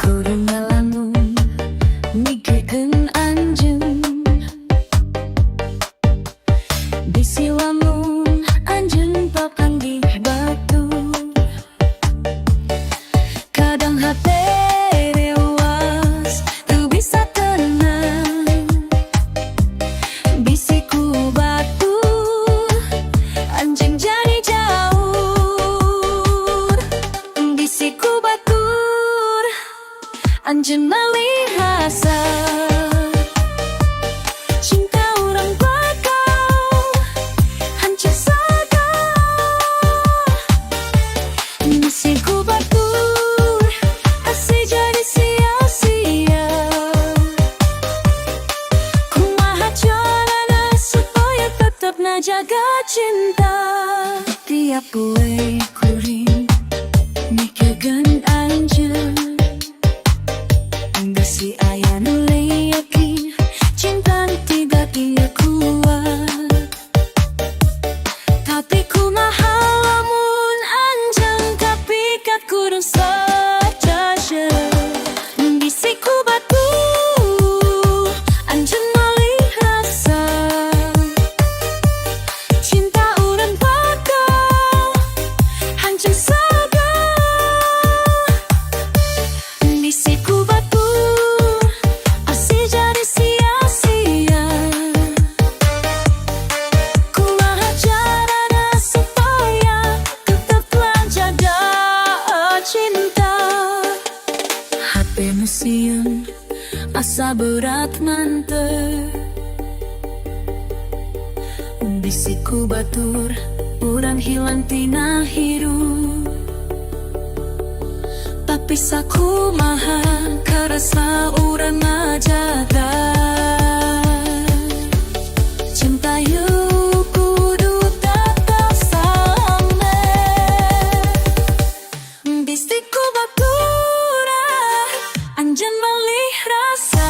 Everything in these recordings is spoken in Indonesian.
kudu ngalamun mikirkeun anjeun. Bisi lamun anjeun papanggih batur, kadang hate rewas tu bisa tenang. Bisi ku batur anjeun jadi jauh. Bisi ku batur anjeun malih rasa. Cinta urang bakal hancur saga. Bisi ku batur asih jadi sia-sia. Kumaha carana supaya tetap najaga cinta. Tiap poe kuring mikirkeun anjeun. Bisi aya nu yakin cinta tidak dia kuat. Tapi kumaha lamun anjeun kapikat kudu saja. Bisi ku batur anjeun malih rasa. Cinta urang bakal hancur saga. Bisi ku batur asih jadi sia-sia. Kumaha carana supaya tetaplah jaga cinta. Hati nu sieun asa berat mantep. Bisi ku batur urang hilang tina hirup. Tapi sakumaha karasa urang ngajaga. Cinta yuk kudu tetap sampe. Bisi ku batur anjeun malih rasa.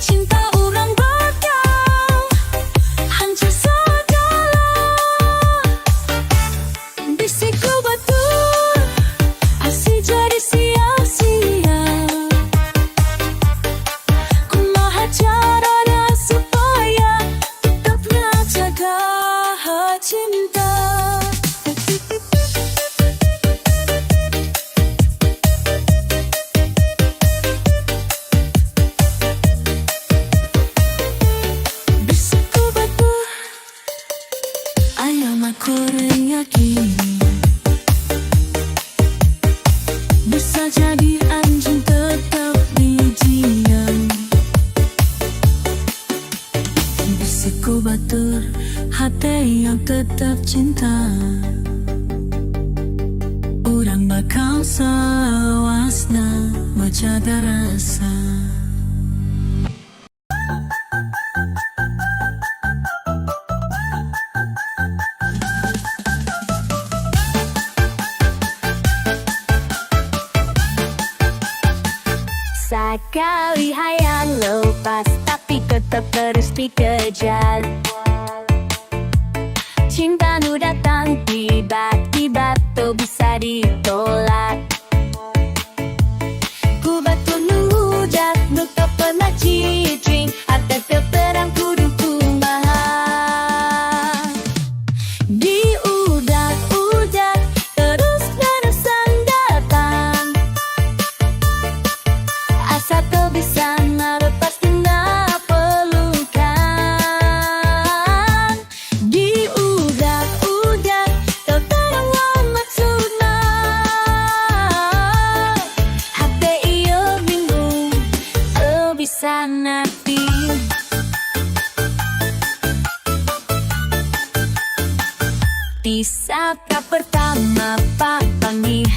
Cinta urang bakal hancur sagala. Bisi ku batur asih jadi sia-sia. Kumaha carana supaya tetap ngajaga cinta. Bisi ku batur aya mah kuring yakin bisa jadi anjeun tetap dijian. Bisi ku batur hati yang tetap cinta. Urang bakal sawasna menjaga rasa. Sekali hayang lepas tapi tetap terus dikejar. Cinta nu datang tiba-tiba tuh bisa ditolak. Ku batur nu hujat nu tak pernah cicing. Ada terang kudu kumaha. Diudak-udak terus meneruskan datang. Asa teu bisa ngalepas tina pelukan. Diudak-udak teu terang maksudna. Hate ieu bingung teu bisa ngerti. Di saat pertama papanggih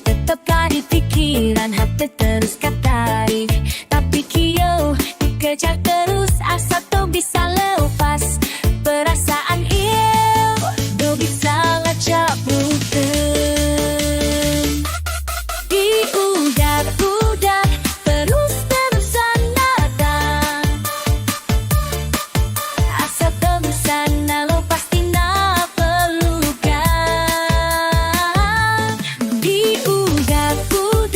tetep di pikiran hati terus katari. Tapi kieu dikejar terus asa tuh bisa lepas. Perasaan ieu tuh bisa ngacabutkeun. Diudak-udak terus terusan datang. Asa tuh bisa lepas tina pelukan. Diudak-udak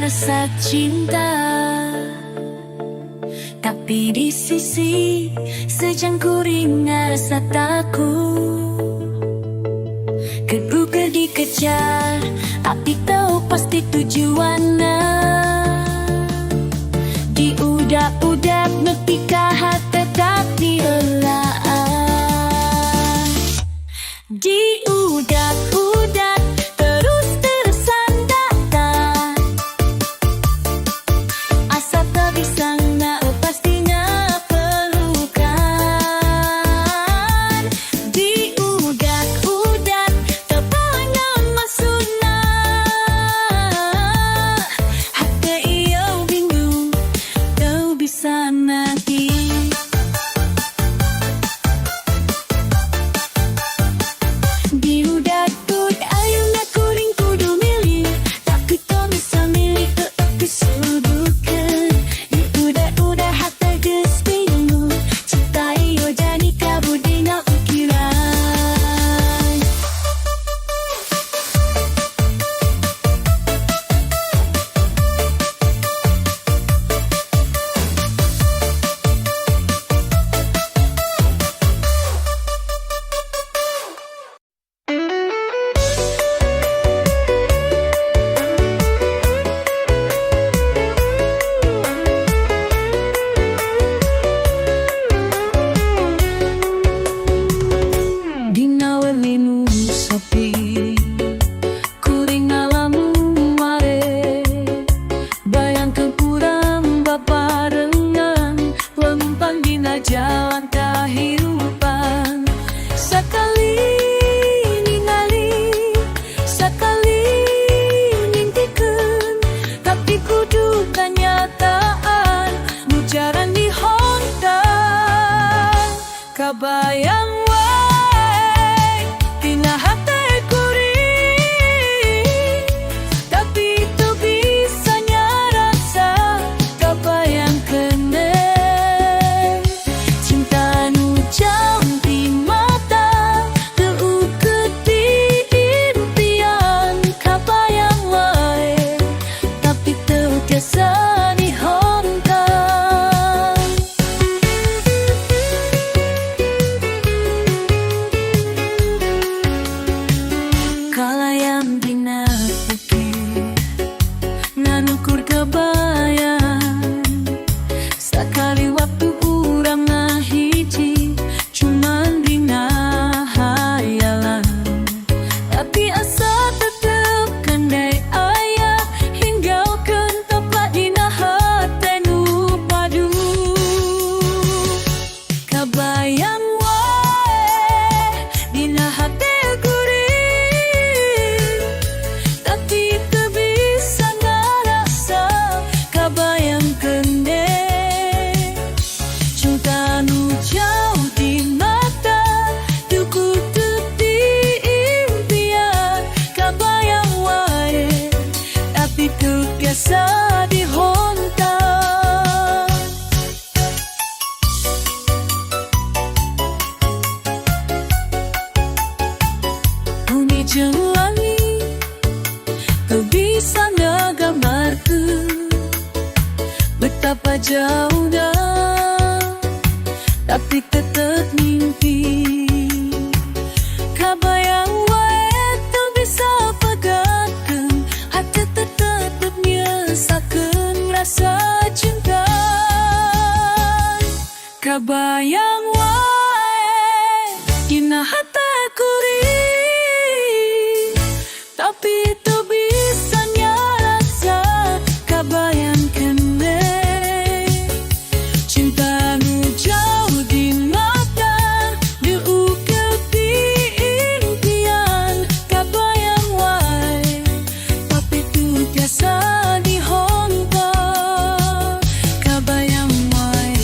rasa cinta. Tapi di sisi sejangku ringan rasa takut. Keduga dikejar, tapi tahu pasti tujuannya. Di udak-udak netika hati tak dielaan. Di udak-udak terus tersandar. Asa tak bisa nak pastinya pelukan. Di udak-udak terpanggil maksudnya. Hati ia bingung tak bisa nanti. Di udak-udak ayo nak kuring kudu milih. Tapi tak bisa milih tapi sudukan. Di udak-udak hati geus bingung. Cinta iyo jadi kabur dina ukiran. Dina welimu sepi, kuring ngalamu mare. Bayangkan kurang babarengan, lempang dina jalan kehidupan. Sekali ningali, sekali mimpikan, tapi kudu kenyataan, nu jaran di honda. Kabayang wae tina hati kuring, tapi tu bisa nyarasa. Kabayang kene cinta nu jauh di mata, teukeut di impian. Kabayang wae tapi teu tiasa dihongkang. Kalayang dina pikir nganukur kebayang. Sakali waktu urang ngahiji cuman dina hayalan. Tapi asa tetep kendai aya, hinggaukeun tempat dina hati nu padu. Kabayang wae dina hati kuring, tapi teu bisa ngarasa. Kabayang kene cinta nu jauh di mata, teu kudu di impian. Kabayang wae tapi teu biasa dihontar. Bumi jeung langit teu bisa ngagambarkeun betapa jauhnya, tapi tetep mimpi. Kabayang wae teu bisa pegatkeun, hati tetep nyesakeun rasa cinta. Kabayang wae dina hati kuring, tapi teu bisa nyarasa. Kabayang kene cinta nu jauh di mata, diukir di impian. Kabayang wae tapi teu tiasa dihongkang. Kabayang wae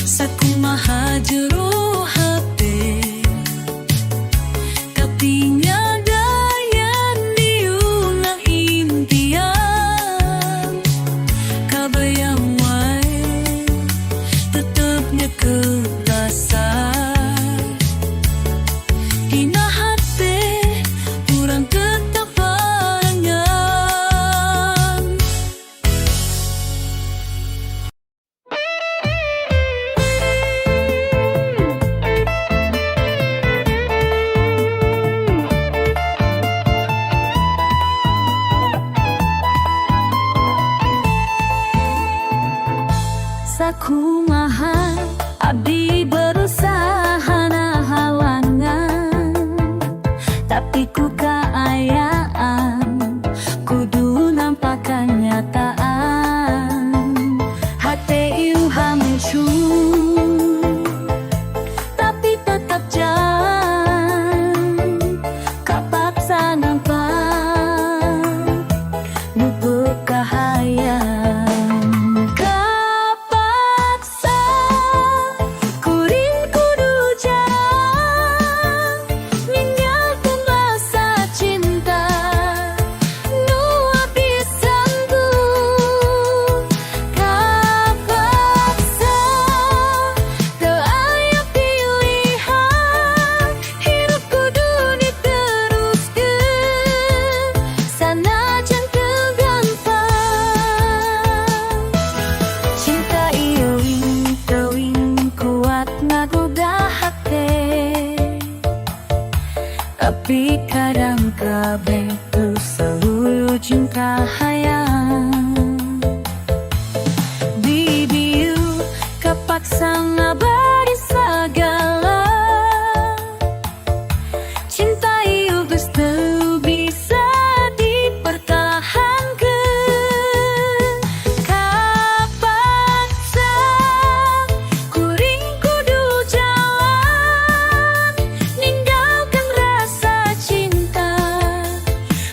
sakumaha rasa kumaha abdi berusaha na halangan, tapi ku kaayaan kudu nampak kenyataan. Hati ieu hancur tapi tetap jalan, kapaksa nampak nu kahayang. Kapaksa kuring kudu jalan, ninggalkeun rasa cinta nu abdi sanggup. Kapaksa teu aya pilihan, hirup kudu diteruskeun sanajan teu gampang. Cinta ieu teuing kuat ngagoda hate, tapi kadang kabeh teu seluruh cinta hayang. Di dieu kapaksa ngabari sagala, cinta ieu geus teu bisa dipertahankeun. Kapaksa kuring kudu jalan, ninggalkeun rasa cinta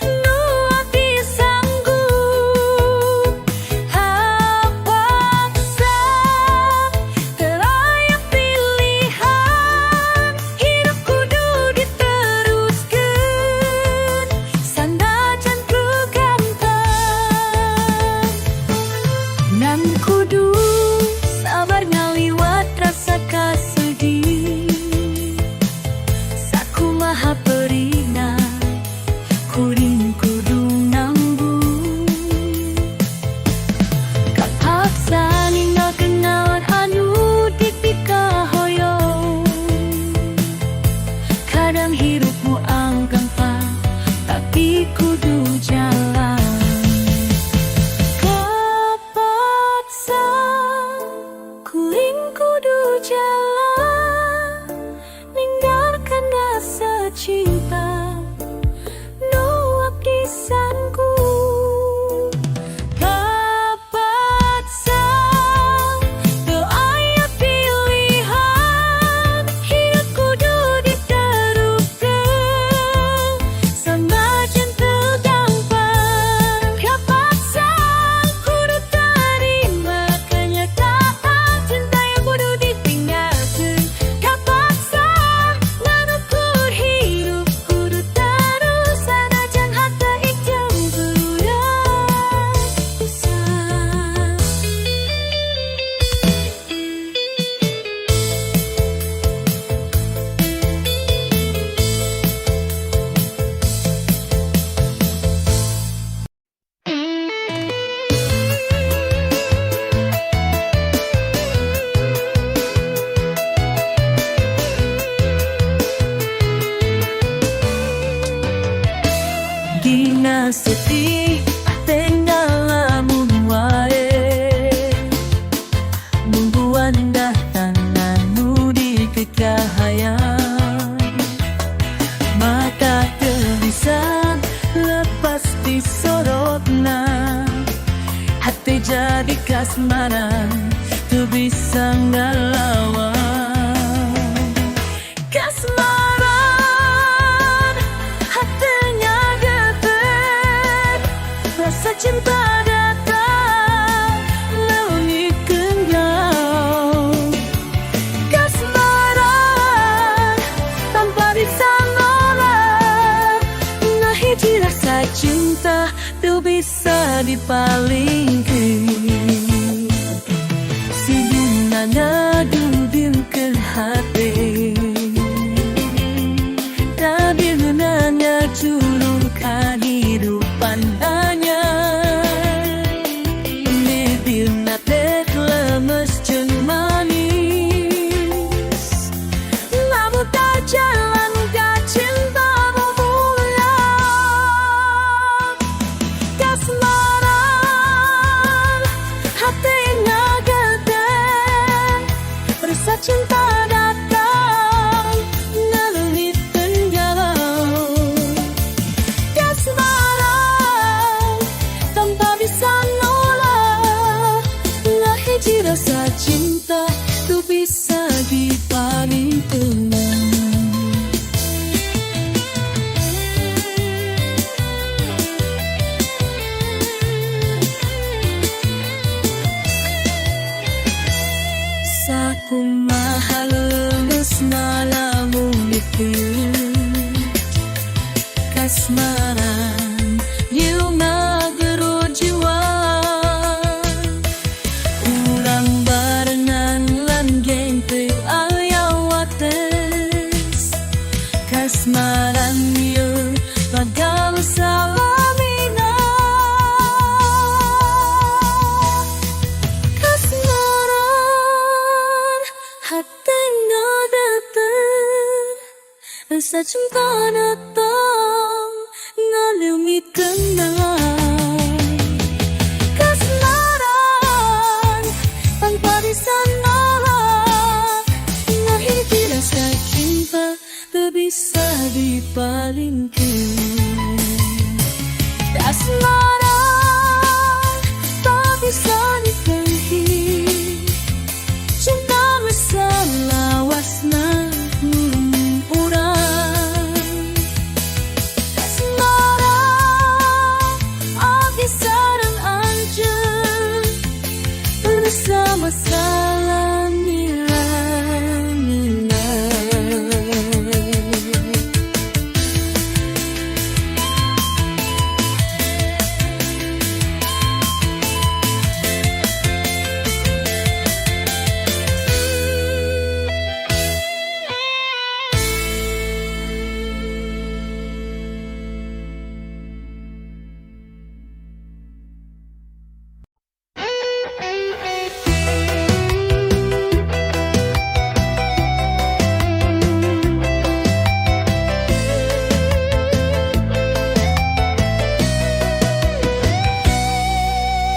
nu abdi sanggup. Kapaksa teu aya pilihan, hirup kudu diteruskeun sanajan teu gampang. Nan kudu sabar ngaliwat rasa kasedih, sakumaha perina kuring kudu nanggung. Kapaksa ninggalkeun naon anu dipikahoyong, kadang hirupmu gampang tapi kudu jalan. Kapaksa kuring kudu jalan, ninggalkeun rasa cinta nu abdi sanggup. Kapaksa teu aya pilihan, hirup kudu diteruskeun sanajan teu gampang. Kapaksa kudu tarima kenyataan, cinta yang kudu ditinggalkeun. Kapaksa nganukur hirup kudu terus sanajan hate ikjeung berulang usah. Dina sedih tinggal lamun wae, mungguan datang anu dikekahayang. Mata teu bisa lepas disorotna, hati jadi kasmaran teu bisa ngalawan. Kasmaran hatinya geter, rasa cinta datang meunikeun gaung. Kasmaran tanpa bisa nolak, nah hiji rasa cinta teu bisa dipalingkeun. Sidunana dudingkeun hate, tapi gunanya curung kehidupan hanya bibirna teh lemes jeung manis, lamun tak jalan ka cintamu mulia. Kasmaran hati ngageter, cinta tuh bisa dipaling tenang. Sa kumahalus na lamunikit kasmaran yung nagaro jiwa ulang barengan lan gengpe ayaw ates kasmaran yun pagal sa lamina kasmaran hateng nadaten sa cinta natang ngalungit kenang kasmaran tanpa disanalah ngahiti rasa cinta tak bisa dipalingkan kasmaran tak bisa dipahit cinta bisa lawasna masalah nila.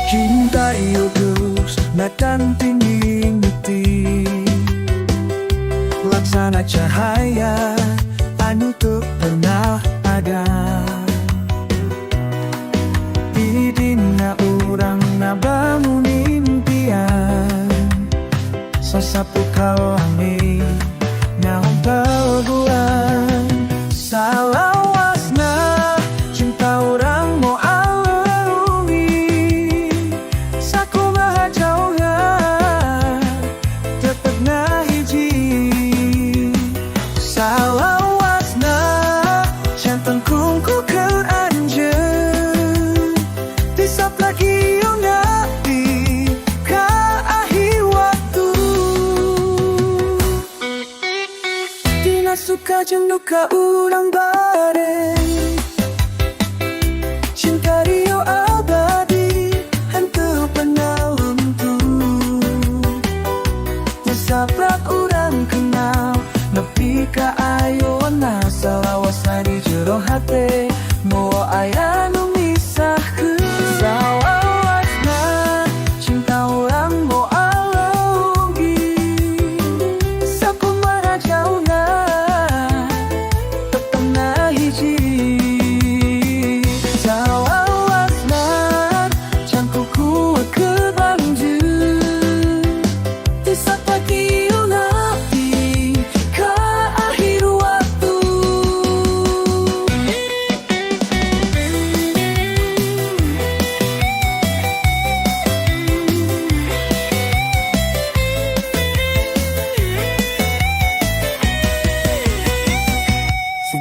Cinta Yesus nakan tinggi niti laksana cahaya anu tak pernah ada didina urang nabangun impian sasapu kawangi naon taguan salawasna cinta urang mo suka jeung duka urang bareng cinta rio abadi henteu pernah luntur musabrak urang kenal nepi ka ayeuna salawasna di jero hate moal aya nu misahkeun salawasna cinta urang moal leugi sakumaha jauhna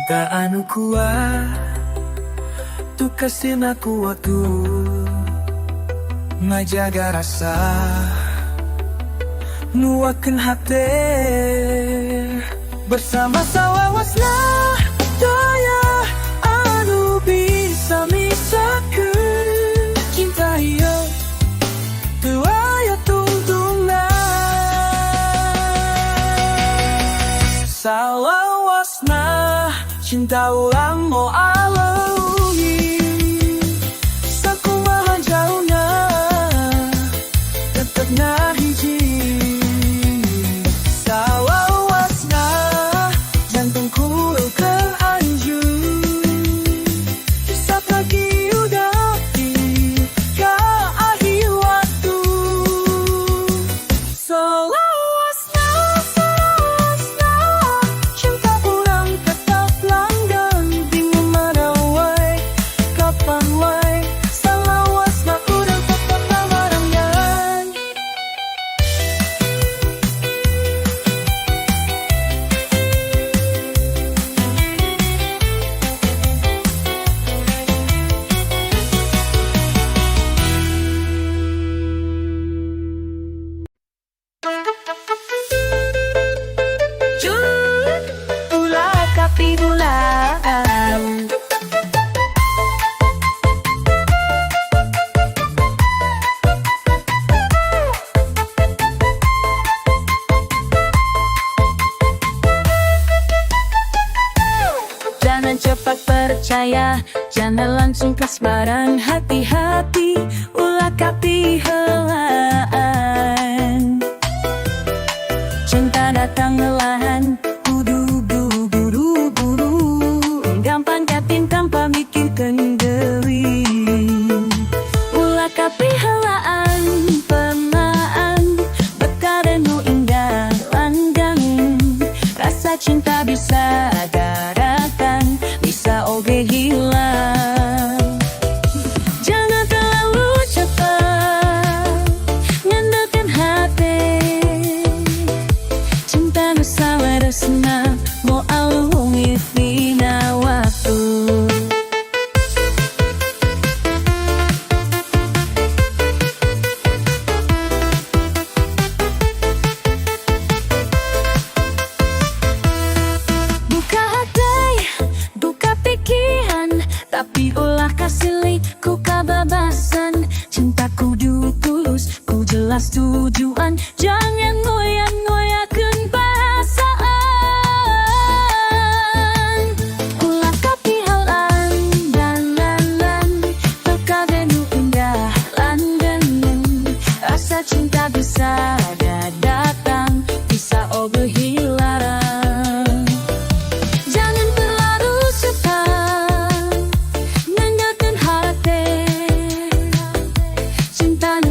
cinta anu kuat tu kasihna kuat tu ngajaga rasa nuakeun hate bersama salawasna daya anu bisa misahkeun cinta ieu teu aya tungtungna salawasna cinta urang moal leugi sakumaha jauhna tetep na hiji salawasna jantungku keur anjur kisah lagi udah di ka akhir waktu salawasna saya. Jangan langsung kasmaran, hati-hati ulah kapihelaan. Cinta datang ngelahan, kudu buru-buru, gampang katin tanpa mikirkan deui. Ulah kapihelaan, pelaan, bekal nu indah landang. Rasa cinta bisa datang, bisa oge hilang. Jangan terlalu cepat ngandelkan hati. Cinta nu sawaresna moal wungit dina waktu. Buka hati, buka pikiran, tapi ulah kasih ku kababasan. Cinta kudu tulus, ku jelas tujuan. Jangan ngoyak-ngoyakeun perasaan. Ulah kapihalan, dan bekal nu indah langgeng. Rasa cinta bisa datang, bisa oge hilang. Jangan terlalu cepat nanggalkan hati. Cinta nu